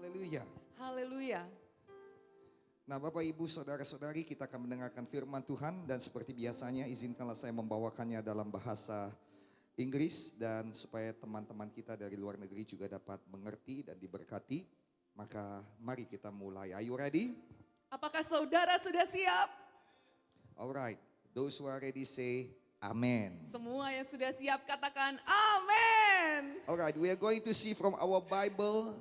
Haleluya. Haleluya. Nah, Bapak Ibu Saudara-saudari, kita akan mendengarkan firman Tuhan dan seperti biasanya izinkanlah saya membawakannya dalam bahasa Inggris dan supaya teman-teman kita dari luar negeri juga dapat mengerti dan diberkati. Maka mari kita mulai. Are you ready? Apakah saudara sudah siap? Alright, those who are ready say Amen. Semua yang sudah siap katakan amin. Alright, we are going to see from our Bible.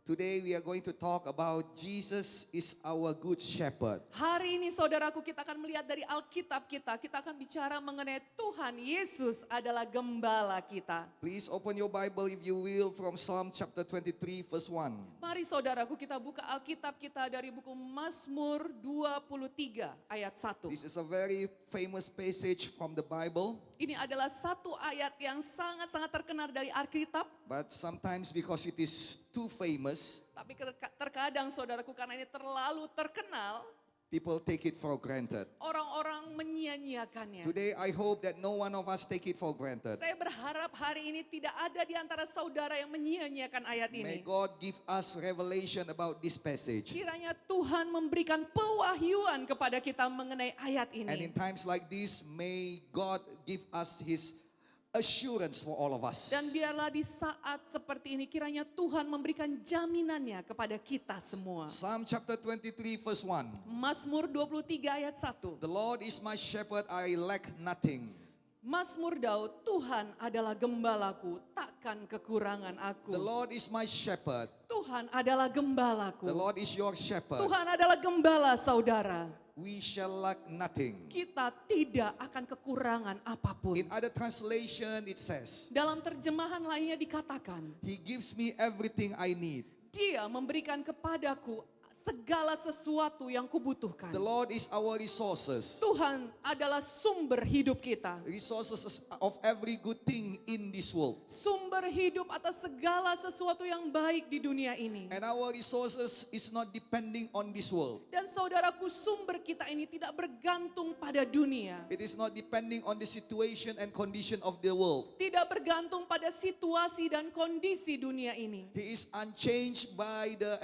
Today we are going to talk about Jesus is our good shepherd. Hari ini saudaraku kita akan melihat dari Alkitab kita akan bicara mengenai Tuhan Yesus adalah gembala kita. Please open your Bible if you will from Psalm chapter 23 verse 1. Mari saudaraku kita buka Alkitab kita dari buku Mazmur 23 ayat 1. This is a very famous passage from the Bible, Ini adalah satu ayat yang sangat-sangat terkenal dari Alkitab. but sometimes because it is too famous, Tapi terkadang saudaraku karena ini terlalu terkenal, people take it for granted. orang-orang menyia-nyiakannya. Today I hope that no one of us take it for granted. Saya berharap hari ini tidak ada di antara saudara yang menyia-nyiakan ayat May ini. God give us revelation about this passage. Kiranya Tuhan memberikan pewahyuan kepada kita mengenai ayat And in ini. times like this, may God give us His assurance for all of us. Dan biarlah di saat seperti ini kiranya Tuhan memberikan jaminannya kepada kita semua. Psalm chapter 23 verse 1. Mazmur 23 ayat 1. The Lord is my shepherd, I lack nothing. Mazmur Daud, Tuhan adalah gembalaku, takkan kekurangan aku. The Lord is my shepherd. Tuhan adalah gembalaku. The Lord is your shepherd. Tuhan adalah gembala saudara. We shall lack nothing. Kita tidak akan kekurangan apapun. In other translation it says, Dalam terjemahan lainnya dikatakan, He gives me everything I need. Dia memberikan kepadaku segala sesuatu yang kubutuhkan. The Lord is our resources. Tuhan adalah sumber hidup kita. Resources of every good thing in this world. Sumber hidup atas segala sesuatu yang baik di dunia ini. And our resources is not depending on this world. Dan saudaraku, sumber kita ini tidak bergantung pada dunia. It is not depending on the situation and condition of the world. Tidak bergantung pada situasi dan kondisi dunia ini. He is unchanged by the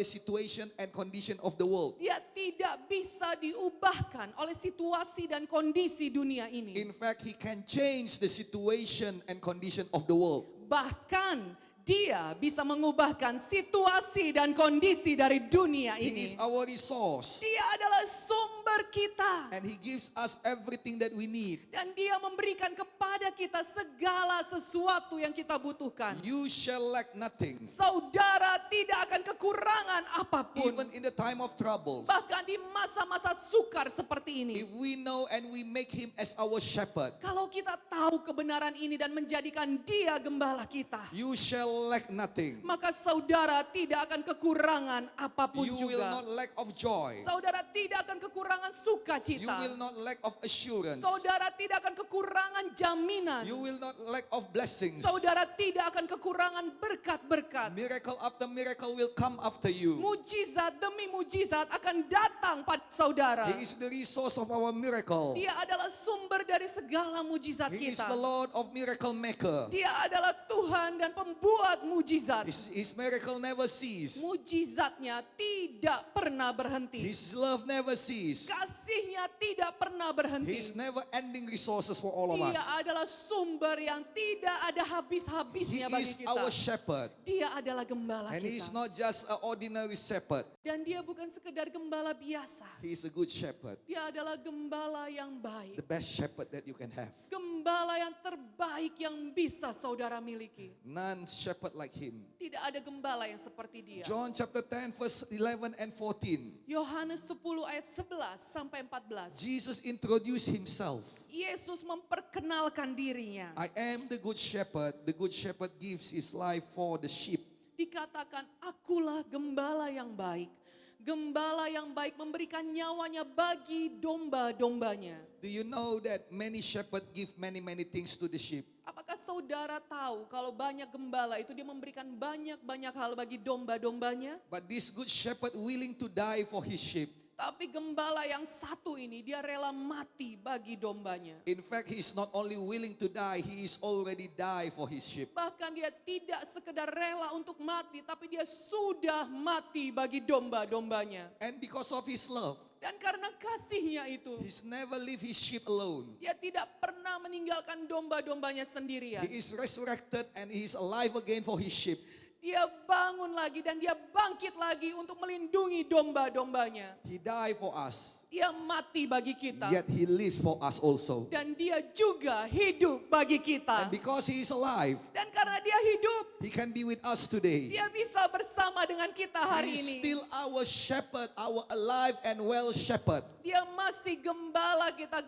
situation and condition of the world. Dia tidak bisa diubahkan oleh situasi dan kondisi dunia ini. In fact, He can change the situation and condition of the world. Bahkan dia bisa mengubahkan situasi dan kondisi dari dunia He ini. is our resource. Dia adalah sumber kita. And He gives us everything that we need. Dan dia memberikan kepada kita segala sesuatu yang kita butuhkan. You shall lack nothing. Saudara tidak akan kekurangan apapun. Even in the time of troubles. Bahkan di masa-masa sukar seperti ini. If we know and we make Him as our shepherd, Kalau kita tahu kebenaran ini dan menjadikan dia gembala kita, you shall lack nothing. maka saudara tidak akan kekurangan apapun You will juga. not lack of joy. Saudara tidak akan kekurangan You sukacita. will not lack of assurance. Saudara tidak akan kekurangan jaminan. You will not lack of blessings. Saudara tidak akan kekurangan berkat-berkat. Miracle after miracle will come after you. Mujizat demi mujizat akan datang pada saudara. He is the resource of our miracle. Dia adalah sumber dari segala mujizat He is kita. the Lord of miracle maker. Dia adalah Tuhan dan pembuat mujizat. His miracle never cease. Mujizatnya tidak pernah berhenti. His love never cease. Kasihnya tidak pernah berhenti. His never ending resources for all of Dia us. adalah sumber yang tidak ada He habis-habisnya bagi is kita. our shepherd. Dia adalah gembala And He is kita. not just an ordinary shepherd. Dan dia bukan sekedar gembala biasa. He is a good shepherd. Dia adalah gembala yang baik. The best shepherd that you can have. Gembala yang terbaik yang bisa saudara miliki. None shepherd like Him. Tidak ada gembala yang seperti dia. John chapter 10 verse 11 and 14. Yohanes 10 ayat 11 sampai 14. Jesus introduced Himself. Yesus memperkenalkan dirinya. I am the good shepherd. The good shepherd gives his life for the sheep. Dikatakan, akulah gembala yang baik. Gembala yang baik memberikan nyawanya bagi domba-dombanya. Do you know that many shepherds give many things to the sheep? Apakah saudara tahu kalau banyak gembala itu dia memberikan banyak hal bagi domba-dombanya? But this good shepherd willing to die for his sheep. Tapi gembala yang satu ini dia rela mati bagi dombanya. In fact, he is not only willing to die, he is already died for his sheep. Bahkan dia tidak sekedar rela untuk mati, tapi dia sudah mati bagi domba-dombanya. And because of his love, Dan karena kasihnya itu, he's never leave his sheep alone. dia tidak pernah meninggalkan domba-dombanya sendirian. He is resurrected and he is alive again for his sheep. Dia bangun lagi dan dia bangkit lagi untuk melindungi domba-dombanya. He died for us, Dia mati bagi kita. yet he lives for us also. Dan dia juga hidup bagi kita. And because he is alive, Dan karena dia hidup, he can be with us today. dia bisa bersama dengan kita hari He is ini. still our shepherd, our alive and well shepherd. Dia masih gembala kita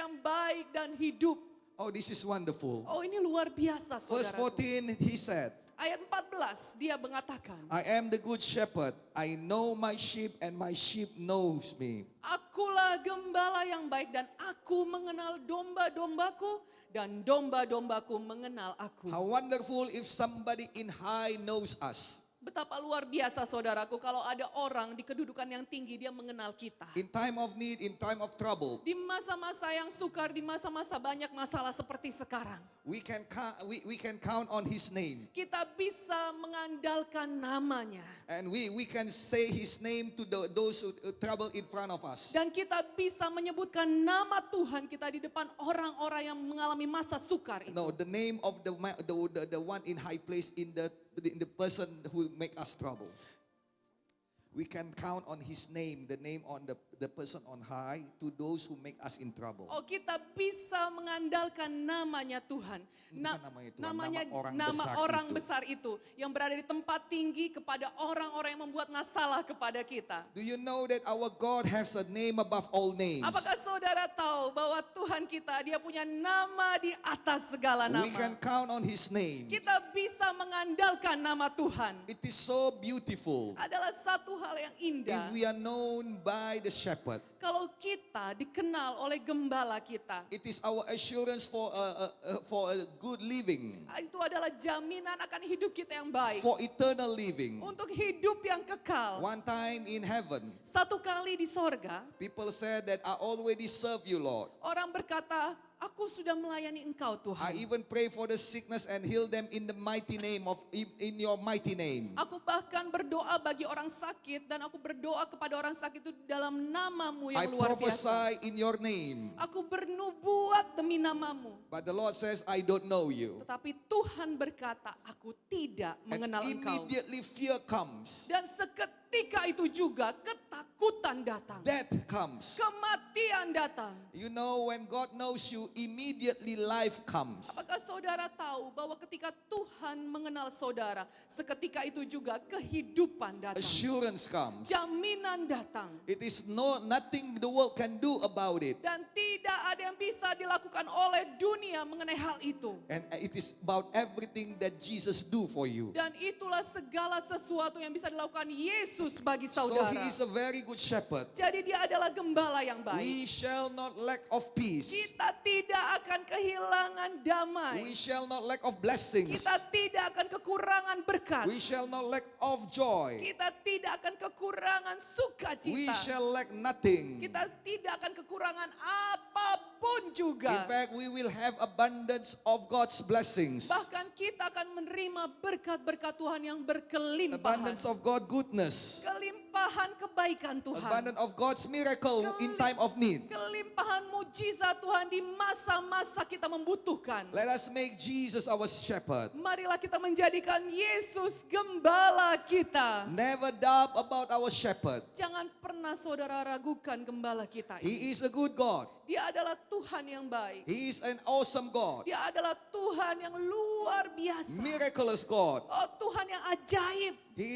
yang baik dan hidup. Oh, this is wonderful. Oh, ini luar biasa, Verse saudaraku. 14, he said, Ayat 14, dia mengatakan, I am the good shepherd. I know my sheep and my sheep knows me. Akulah gembala yang baik dan aku mengenal domba-dombaku dan domba-dombaku mengenal aku. How wonderful if somebody in high knows us. Betapa luar biasa saudaraku kalau ada orang di kedudukan yang tinggi dia mengenal kita. In time of need, in time of trouble, Di masa-masa yang sukar, di masa-masa banyak masalah seperti sekarang. we can count on his name. Kita bisa mengandalkan namanya. And we can say his name to those who trouble in front of us. Dan kita bisa menyebutkan nama Tuhan kita di depan orang-orang yang mengalami masa sukar itu. No, the name of the one in high place in the person who make us trouble. We can count on his name, the name on the person on high, to those who make us in trouble. Oh, kita bisa mengandalkan namanya Tuhan. Bukan namanya Tuhan, Namanya nama orang besar besar itu yang berada di tempat tinggi kepada orang-orang yang membuat masalah kepada kita. Do you know that our God has a name above all names? Apakah saudara tahu bahwa Tuhan kita dia punya nama di atas segala nama? We can count on his name. Kita bisa mengandalkan nama Tuhan. It is so beautiful Adalah satu hal yang if indah. we are known by the shepherd. Kalau kita dikenal oleh gembala kita, It is our assurance for a good living, itu adalah jaminan akan hidup kita yang baik. for eternal living. Untuk hidup yang kekal. One time in heaven, Satu kali di sorga, people said that I already serve you, Lord. orang berkata, aku sudah melayani engkau I Tuhan. even pray for the sickness and heal them in the mighty name in your mighty name. Aku bahkan berdoa bagi orang sakit dan aku berdoa kepada orang sakit itu dalam namamu I yang luar biasa. prophesy in your name. Aku bernubuat demi namamu. But the Lord says, I don't know you. Tetapi Tuhan berkata, aku tidak And mengenal engkau. immediately fear comes. Dan seketika itu juga ketakutan datang. Death comes. Kematian datang. You know, when God knows you, immediately life comes. Apakah saudara tahu bahwa ketika Tuhan mengenal saudara, seketika itu juga kehidupan datang. Assurance comes. Jaminan datang. It is nothing the world can do about it. Dan tidak ada yang bisa dilakukan oleh dunia mengenai hal itu. And it is about everything that Jesus do for you. Dan itulah segala sesuatu yang bisa dilakukan Yesus bagi So saudara. he is a very good shepherd. Jadi dia adalah gembala yang baik. We shall not lack of peace. Kita tidak akan kehilangan damai. We shall not lack of blessings. Kita tidak akan kekurangan berkat. We shall not lack of joy. Kita tidak akan kekurangan We sukacita. shall lack nothing. Kita tidak akan kekurangan apapun juga. In fact, we will have abundance of God's blessings. Bahkan kita akan menerima berkat-berkat Tuhan yang berkelimpahan. Abundance of God goodness. Kelimpahan kebaikan Tuhan. Abundance of God's miracle in time of need. Kelimpahan mujizat Tuhan di masa-masa kita membutuhkan. Let us make Jesus our shepherd. Marilah kita menjadikan Yesus gembala kita. Never doubt about our shepherd. Jangan pernah saudara ragukan gembala kita ini. He is a good God. Dia adalah Tuhan yang baik. He is an awesome God. Dia adalah Tuhan yang luar biasa. Miraculous God. Oh, Tuhan yang ajaib. He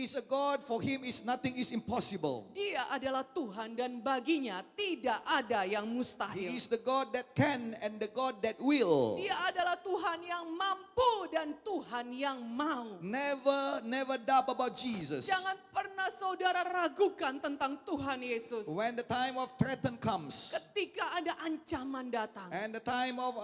is a God, for him is nothing is impossible. Dia adalah Tuhan dan baginya tidak ada yang He mustahil. is the God that can and the God that will. Dia adalah Tuhan yang mampu dan Tuhan yang mau. Never doubt about Jesus. Jangan pernah saudara ragukan tentang Tuhan Yesus. When the time of threaten comes Ketika ada ancaman datang. and the time of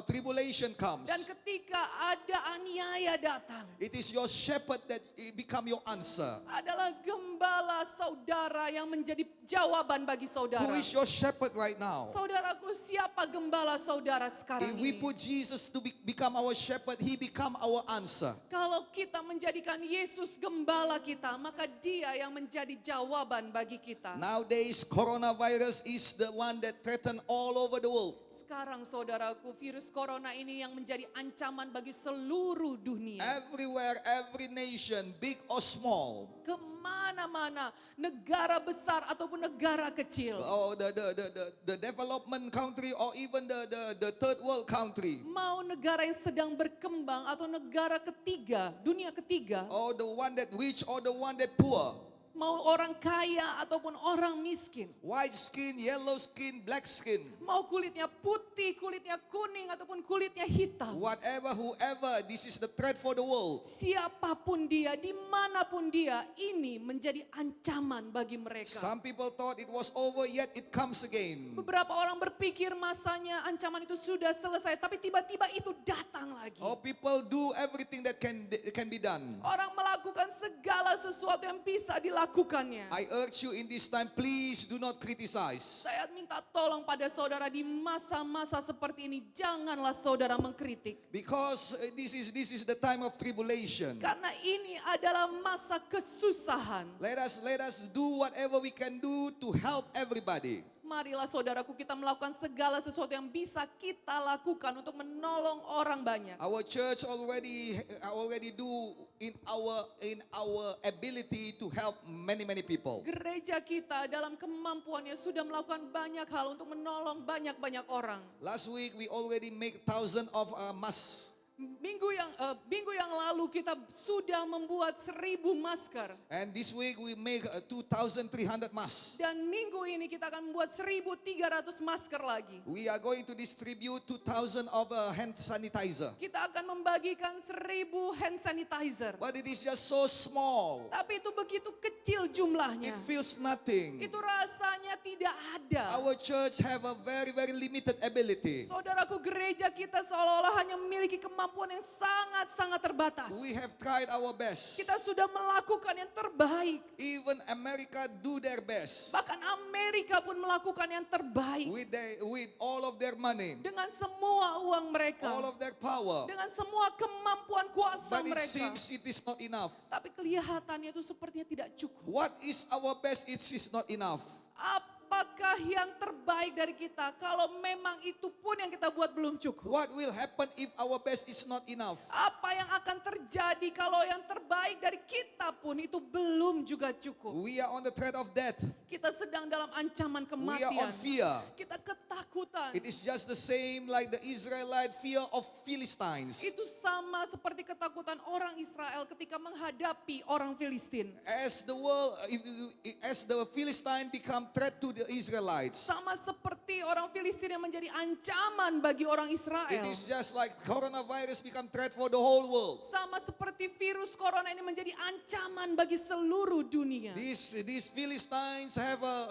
tribulation comes, Dan ketika ada aniaya datang. it is your shepherd that become your answer. Adalah gembala saudara yang menjadi jawaban bagi saudara. Who is your shepherd right now? Saudaraku, siapa gembala saudara sekarang If we ini? put Jesus to become our shepherd, he become our answer. Kalau kita menjadikan Yesus gembala kita, maka Dia yang menjadi jawaban bagi kita. Nowadays, coronavirus is the one that threaten all over the world. Sekarang saudaraku, virus corona ini yang menjadi ancaman bagi seluruh dunia. Everywhere, every nation, big or small. Kemana-mana, negara besar ataupun negara kecil. Oh, the development country or even the third world country. Mau negara yang sedang berkembang atau negara ketiga, dunia ketiga. Or the one that rich or the one that poor. Mau orang kaya ataupun orang miskin. White skin, yellow skin, black skin. Mau kulitnya putih, kulitnya kuning ataupun kulitnya hitam. Whatever, whoever, this is the threat for the world. Siapapun dia, dimanapun dia, ini menjadi ancaman bagi mereka. Some people thought it was over, yet it comes again. Beberapa orang berpikir masanya ancaman itu sudah selesai, tapi tiba-tiba itu datang lagi. Or people do everything that can be done. Orang melakukan segala sesuatu yang bisa dilakukannya. I urge you in this time, please do not criticize. Saya minta tolong pada saudara di masa-masa seperti ini, janganlah saudara mengkritik. Because this is the time of tribulation. Karena ini adalah masa kesusahan. Let us do whatever we can do to help everybody. Marilah saudaraku, kita melakukan segala sesuatu yang bisa kita lakukan untuk menolong orang banyak. Our church already do in our ability to help many people. Gereja kita dalam kemampuannya sudah melakukan banyak hal untuk menolong banyak-banyak orang. Last week we already make thousands of masks. Minggu yang lalu kita sudah membuat 1.000 masker. And this week we make 2,300 masks. Dan minggu ini kita akan membuat 1.300 masker lagi. We are going to distribute 2,000 of hand sanitizer. Kita akan membagikan 1.000 hand sanitizer. But it is just so small. Tapi itu begitu kecil jumlahnya. It feels nothing. Itu rasanya tidak ada. Our church have a very limited ability. Saudaraku, gereja kita seolah-olah hanya memiliki kemampuan yang sangat-sangat terbatas. We have tried our best. Kita sudah melakukan yang terbaik. Even America do their best. Bahkan Amerika pun melakukan yang terbaik. With all of their money, Dengan semua uang mereka. all of their power. Dengan semua kemampuan kuasa But it mereka. seems it is not enough. Tapi kelihatannya itu sepertinya tidak cukup. What is our best? It is not enough. Apakah yang terbaik dari kita kalau memang itu pun yang kita buat belum cukup? What will happen if our best is not enough? Apa yang akan terjadi kalau yang terbaik dari kita pun itu belum juga cukup? We are on the threat of death. Kita sedang dalam ancaman We are on kematian. fear. Kita ketakutan. It is just the same like the Israelite fear of Philistines. Itu sama seperti ketakutan orang Israel ketika menghadapi orang Filistin. As the Philistine become threat to the Israelites. Sama seperti orang Filistin yang menjadi ancaman bagi orang It Israel. is just like coronavirus become threat for the whole world. Sama seperti virus corona ini menjadi ancaman bagi seluruh dunia. These Philistines have a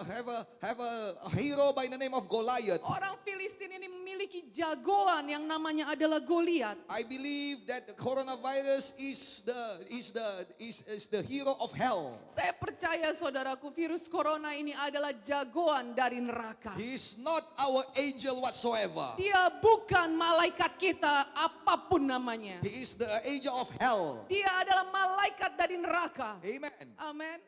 hero by the name of Goliath. Orang Filistin ini memiliki jagoan yang namanya adalah Goliat. I believe that the coronavirus is the hero of hell. Saya percaya saudaraku, virus corona ini adalah jagoan dari neraka. He is not our angel whatsoever. Dia bukan malaikat kita apapun namanya. He is the angel of hell. Dia adalah malaikat dari neraka. Amen. Amin.